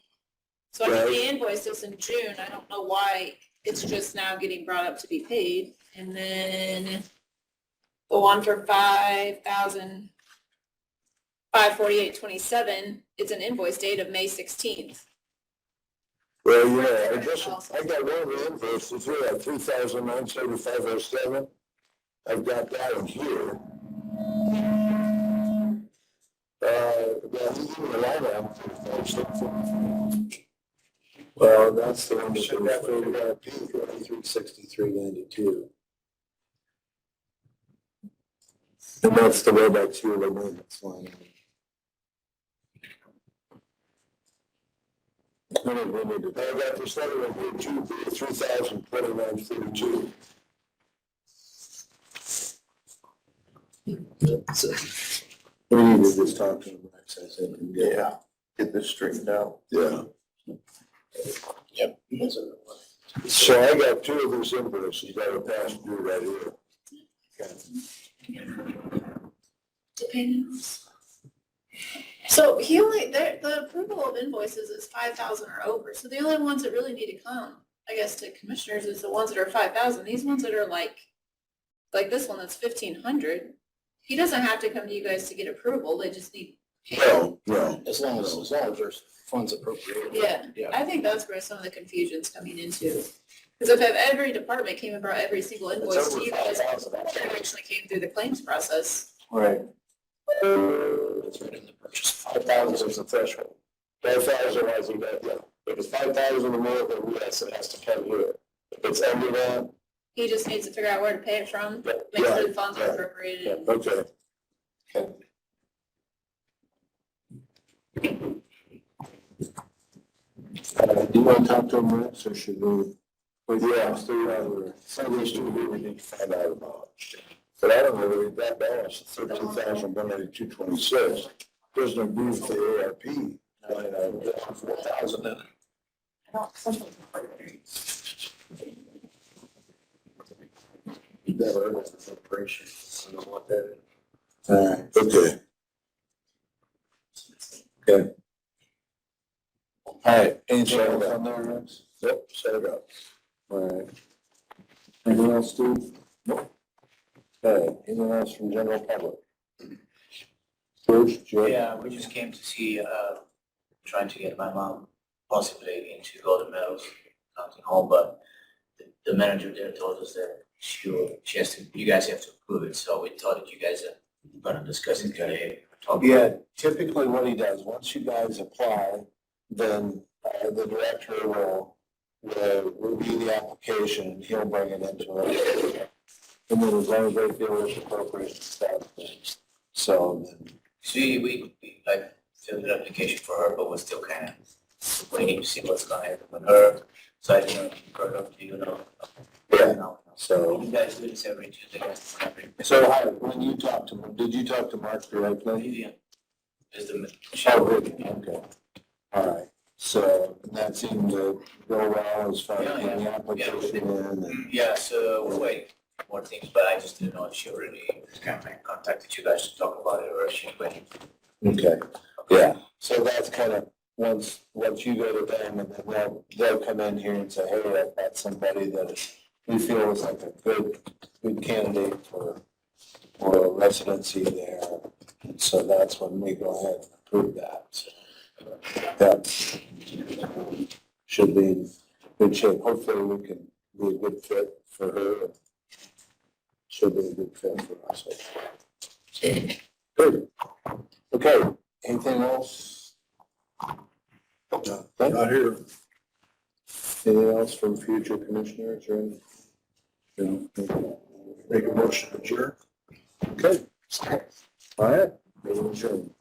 So I think the invoice is in June. I don't know why it's just now getting brought up to be paid. And then the one for 5,548.27, it's an invoice date of May 16th. Well, yeah, I got one of the invoices here at 3,975.07. I've got that in here. Well, that's the one that we got, 363.92. And that's the Webex yearly maintenance line. I got this other one here too, 3,029.32. We need to just talk to him, Rex, I said, and get this straightened out. Yeah. Yep. So I got two of these invoices that are past due right here. So he only, the approval of invoices is 5,000 or over, so the only ones that really need to come, I guess, to commissioners is the ones that are 5,000. These ones that are like this one that's 1,500, he doesn't have to come to you guys to get approval, they just need. No. As long as there's funds appropriated. Yeah, I think that's where some of the confusion's coming into. Because if every department came and brought every single invoice to you guys, it actually came through the claims process. Right. It's right in the purchase. 5,000 is the threshold. 5,000, as you know, yeah. If it's 5,000 or more, then yes, it has to come here. If it's under that, He just needs to figure out where to pay it from, yeah, make sure right, the funds are right. appropriated. Yeah, okay. Do you want to talk to him next, or should we? Yeah, some of these two we need to find out about. But I don't know, whether that balance, 13,192.26, doesn't agree with the ARP. I know, 4,000 in it. Never heard of the appropriation. I don't know what that is. All right, Okay. okay. All right, anything else on there, Rex? Yep, set it up. All right. Anything else, Steve? Nope. Okay, anything else from general public? Bruce, Joe? Yeah, we just came to see, trying to get my mom possibly into Golden Meadows County Home, but the manager there told us that she has to, you guys have to approve it, so we thought that you guys are gonna discuss it today. Yeah, typically what he does, once you guys apply, then the director will review the application, and he'll bring it into it. And then as long as they feel it's appropriate to start things. So then, See, we like filled the application for her, but we're still kind of waiting to see what's gonna happen with her. So I didn't know, do you know? Yeah. No. so, You guys do this every Tuesday, guys. so when you talked to him, did you talk to Mark directly? Yeah. Is the. Oh, good, okay. All right, so that seemed to go well as far as getting the application in and. Yeah, so we're waiting for more things, but I just didn't know if she already kind of contacted you guys to talk about it or if she's waiting. Okay, yeah, so that's kind of, once you go to them and then they'll come in here and say, hey, I've got somebody that we feel is like a good candidate for residency there. And so that's when we go ahead and approve that. So that should be in good shape. Hopefully we can be a good fit for her. Should be a good fit for us. Good. Okay, anything else? Not here. Anything else from future commissioners or anything? No. Make a motion to adjourn. Okay. All right, meeting adjourned.